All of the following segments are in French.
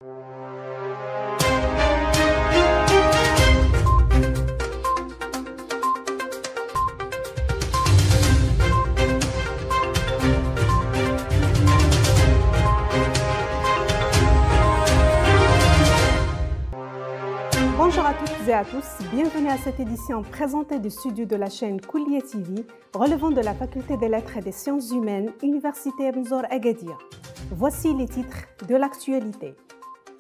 Bonjour à toutes et à tous, bienvenue à cette édition présentée du studio de la chaîne Kouliya TV, relevant de la Faculté des Lettres et des Sciences Humaines, Université Ibn Zor Agadir. Voici les titres de l'actualité.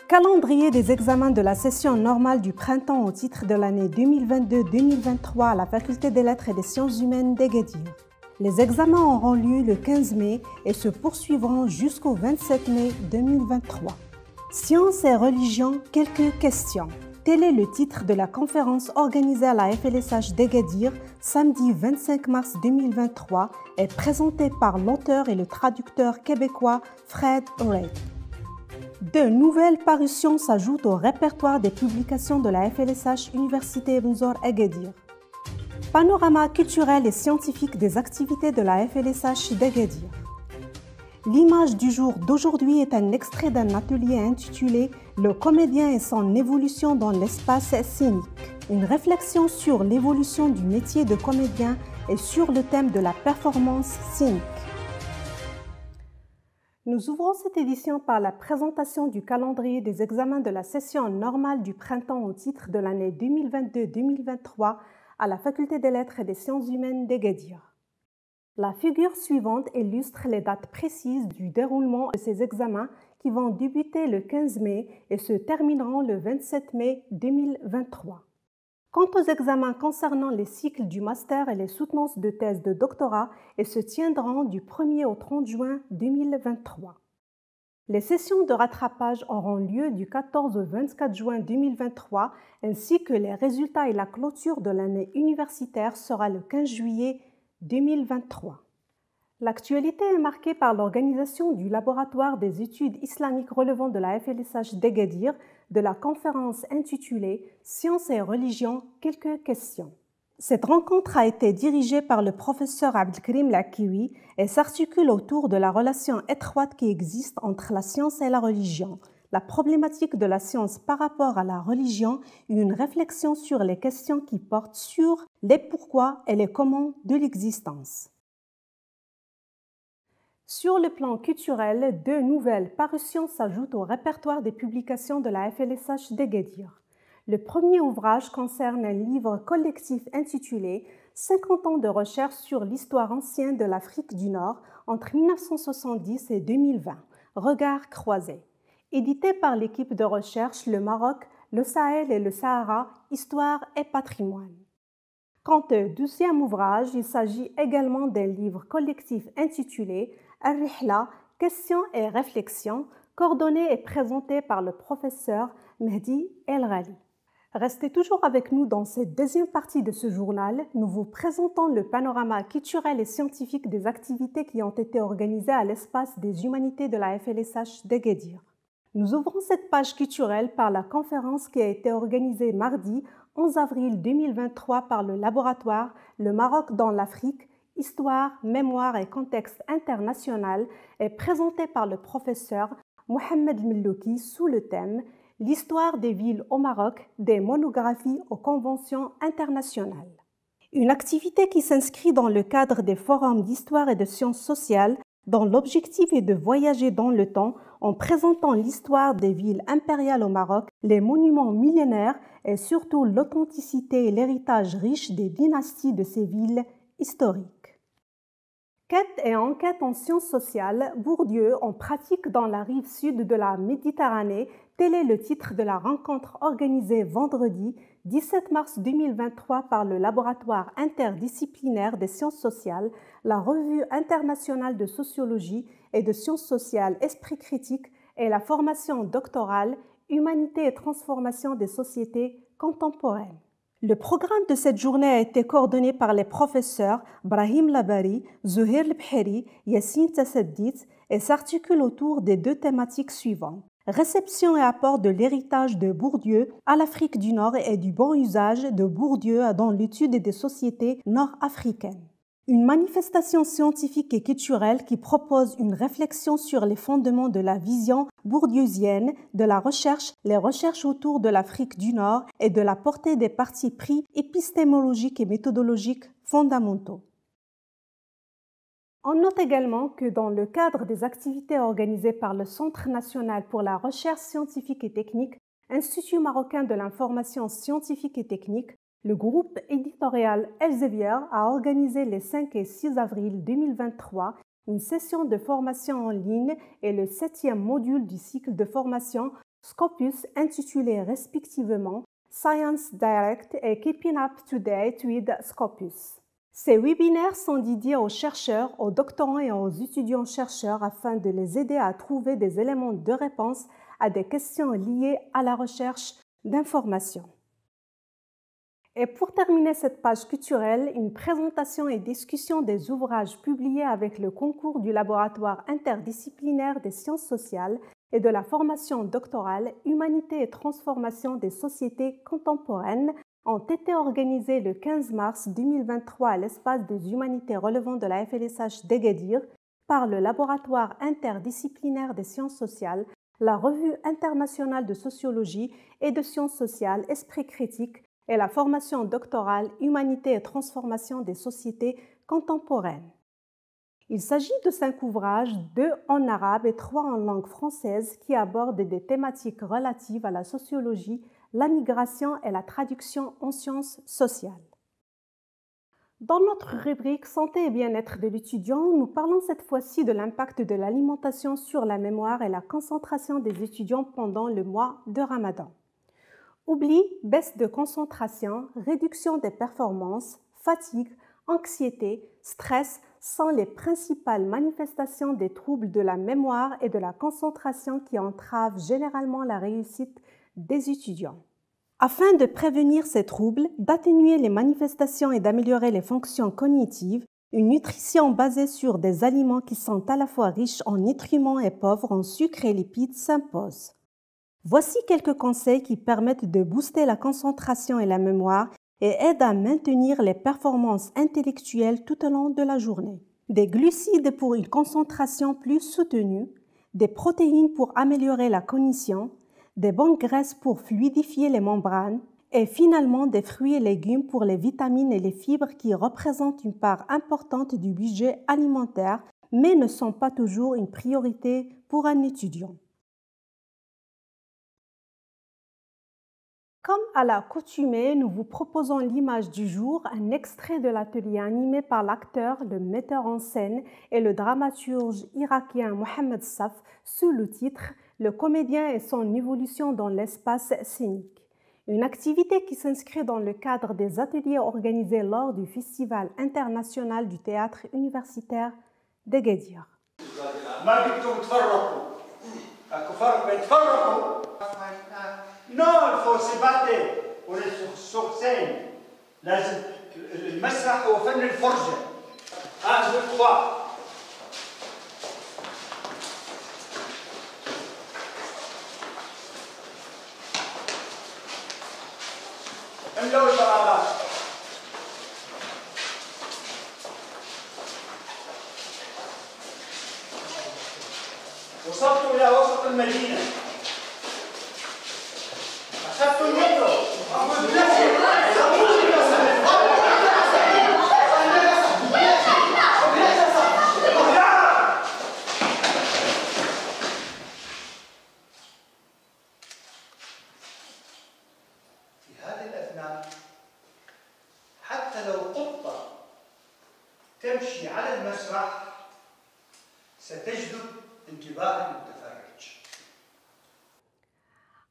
Calendrier des examens de la session normale du printemps au titre de l'année 2022-2023 à la Faculté des Lettres et des Sciences Humaines d'Agadir. Les examens auront lieu le 15 mai et se poursuivront jusqu'au 27 mai 2023. Sciences et religion, quelques questions. Tel est le titre de la conférence organisée à la FLSH d'Agadir samedi 25 mars 2023 et présentée par l'auteur et le traducteur québécois Fred Reid. De nouvelles parutions s'ajoutent au répertoire des publications de la FLSH Université Ibn Zor Agadir. Panorama culturel et scientifique des activités de la FLSH d'Agadir. L'image du jour d'aujourd'hui est un extrait d'un atelier intitulé « Le comédien et son évolution dans l'espace scénique ». Une réflexion sur l'évolution du métier de comédien et sur le thème de la performance scénique. Nous ouvrons cette édition par la présentation du calendrier des examens de la session normale du printemps au titre de l'année 2022-2023 à la Faculté des Lettres et des Sciences Humaines d'Agadir. La figure suivante illustre les dates précises du déroulement de ces examens qui vont débuter le 15 mai et se termineront le 27 mai 2023. Quant aux examens concernant les cycles du master et les soutenances de thèse de doctorat, ils se tiendront du 1er au 30 juin 2023. Les sessions de rattrapage auront lieu du 14 au 24 juin 2023 ainsi que les résultats et la clôture de l'année universitaire sera le 15 juillet 2023. L'actualité est marquée par l'organisation du laboratoire des études islamiques relevant de la FLSH d'Agadir de la conférence intitulée « Sciences et religion, quelques questions ». Cette rencontre a été dirigée par le professeur Abdelkrim Lakiwi et s'articule autour de la relation étroite qui existe entre la science et la religion, la problématique de la science par rapport à la religion et une réflexion sur les questions qui portent sur les pourquoi et les comment de l'existence. Sur le plan culturel, deux nouvelles parutions s'ajoutent au répertoire des publications de la FLSH d'Agadir. Le premier ouvrage concerne un livre collectif intitulé « 50 ans de recherche sur l'histoire ancienne de l'Afrique du Nord entre 1970 et 2020, Regards croisés », édité par l'équipe de recherche Le Maroc, le Sahel et le Sahara, Histoire et patrimoine. Quant au deuxième ouvrage, il s'agit également d'un livre collectif intitulé Al-Rihla, questions et réflexions, coordonné et présenté par le professeur Mehdi El Ghali. Restez toujours avec nous dans cette deuxième partie de ce journal. Nous vous présentons le panorama culturel et scientifique des activités qui ont été organisées à l'espace des humanités de la FLSH d'Agadir. Nous ouvrons cette page culturelle par la conférence qui a été organisée mardi 11 avril 2023 par le laboratoire Le Maroc dans l'Afrique, Histoire, Mémoire et Contexte international et présentée par le professeur Mohamed Mellouki sous le thème « L'histoire des villes au Maroc, des monographies aux conventions internationales ». Une activité qui s'inscrit dans le cadre des forums d'histoire et de sciences sociales dont l'objectif est de voyager dans le temps en présentant l'histoire des villes impériales au Maroc, les monuments millénaires et surtout l'authenticité et l'héritage riche des dynasties de ces villes historiques. Quête et enquête en sciences sociales, Bourdieu en pratique dans la rive sud de la Méditerranée, tel est le titre de la rencontre organisée vendredi 17 mars 2023 par le laboratoire interdisciplinaire des sciences sociales, la revue internationale de sociologie et de sciences sociales Esprit critique et la formation doctorale Humanité et transformation des sociétés contemporaines. Le programme de cette journée a été coordonné par les professeurs Brahim Labari, Zuhair Lebheri, Yassine Tassaddit et s'articule autour des deux thématiques suivantes. Réception et apport de l'héritage de Bourdieu à l'Afrique du Nord et du bon usage de Bourdieu dans l'étude des sociétés nord-africaines. Une manifestation scientifique et culturelle qui propose une réflexion sur les fondements de la vision bourdieusienne de la recherche, les recherches autour de l'Afrique du Nord et de la portée des partis pris épistémologiques et méthodologiques fondamentaux. On note également que dans le cadre des activités organisées par le Centre national pour la recherche scientifique et technique, Institut marocain de l'information scientifique et technique, le groupe éditorial Elsevier a organisé les 5 et 6 avril 2023 une session de formation en ligne et le 7e module du cycle de formation Scopus intitulé respectivement Science Direct et Keeping Up to Date with Scopus. Ces webinaires sont dédiés aux chercheurs, aux doctorants et aux étudiants-chercheurs afin de les aider à trouver des éléments de réponse à des questions liées à la recherche d'informations. Et pour terminer cette page culturelle, une présentation et discussion des ouvrages publiés avec le concours du laboratoire interdisciplinaire des sciences sociales et de la formation doctorale Humanité et transformation des sociétés contemporaines ont été organisés le 15 mars 2023 à l'espace des humanités relevant de la FLSH d'Agadir par le laboratoire interdisciplinaire des sciences sociales, la revue internationale de sociologie et de sciences sociales Esprit critique et la formation doctorale Humanité et transformation des sociétés contemporaines. Il s'agit de 5 ouvrages, 2 en arabe et 3 en langue française qui abordent des thématiques relatives à la sociologie, la migration et la traduction en sciences sociales. Dans notre rubrique Santé et bien-être de l'étudiant, nous parlons cette fois-ci de l'impact de l'alimentation sur la mémoire et la concentration des étudiants pendant le mois de Ramadan. Oubli, baisse de concentration, réduction des performances, fatigue, anxiété, stress sont les principales manifestations des troubles de la mémoire et de la concentration qui entravent généralement la réussite des étudiants. Afin de prévenir ces troubles, d'atténuer les manifestations et d'améliorer les fonctions cognitives, une nutrition basée sur des aliments qui sont à la fois riches en nutriments et pauvres en sucre et lipides s'impose. Voici quelques conseils qui permettent de booster la concentration et la mémoire et aident à maintenir les performances intellectuelles tout au long de la journée. Des glucides pour une concentration plus soutenue, des protéines pour améliorer la cognition, des bonnes graisses pour fluidifier les membranes et finalement des fruits et légumes pour les vitamines et les fibres qui représentent une part importante du budget alimentaire mais ne sont pas toujours une priorité pour un étudiant. Comme à l'accoutumée, nous vous proposons l'image du jour, un extrait de l'atelier animé par l'acteur, le metteur en scène et le dramaturge irakien Mohamed Saf sous le titre « Le comédien et son évolution dans l'espace scénique ». Une activité qui s'inscrit dans le cadre des ateliers organisés lors du Festival international du théâtre universitaire d'Agadir. Non, il faut se battre. On est sur scène. لازم المسرح هو فن الفرجة. 1, 2, 3. املوا الفراغات. وصلتوا إلى وسط المدينة. أخذتوا المترو. في هذه الأثناء حتى لو قطة تمشي على المسرح ستجذب انتباه المتفرج.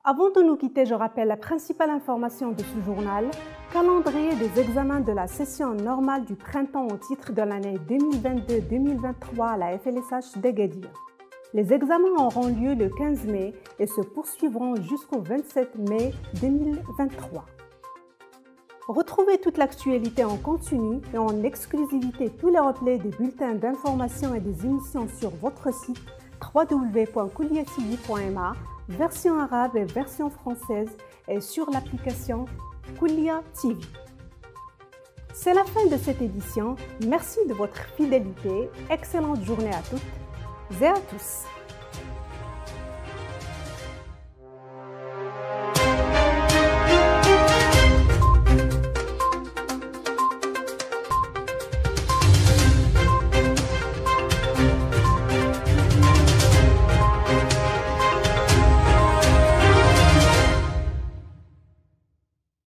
Avant de nous quitter, je rappelle la principale information de ce journal, calendrier des examens de la session normale du printemps au titre de l'année 2022-2023 à la FLSH d'Agadir. Les examens auront lieu le 15 mai et se poursuivront jusqu'au 27 mai 2023. Retrouvez toute l'actualité en continu et en exclusivité tous les replays des bulletins d'information et des émissions sur votre site www.kuliatv.ma, version arabe et version française et sur l'application Kulia TV. C'est la fin de cette édition. Merci de votre fidélité. Excellente journée à toutes et à tous.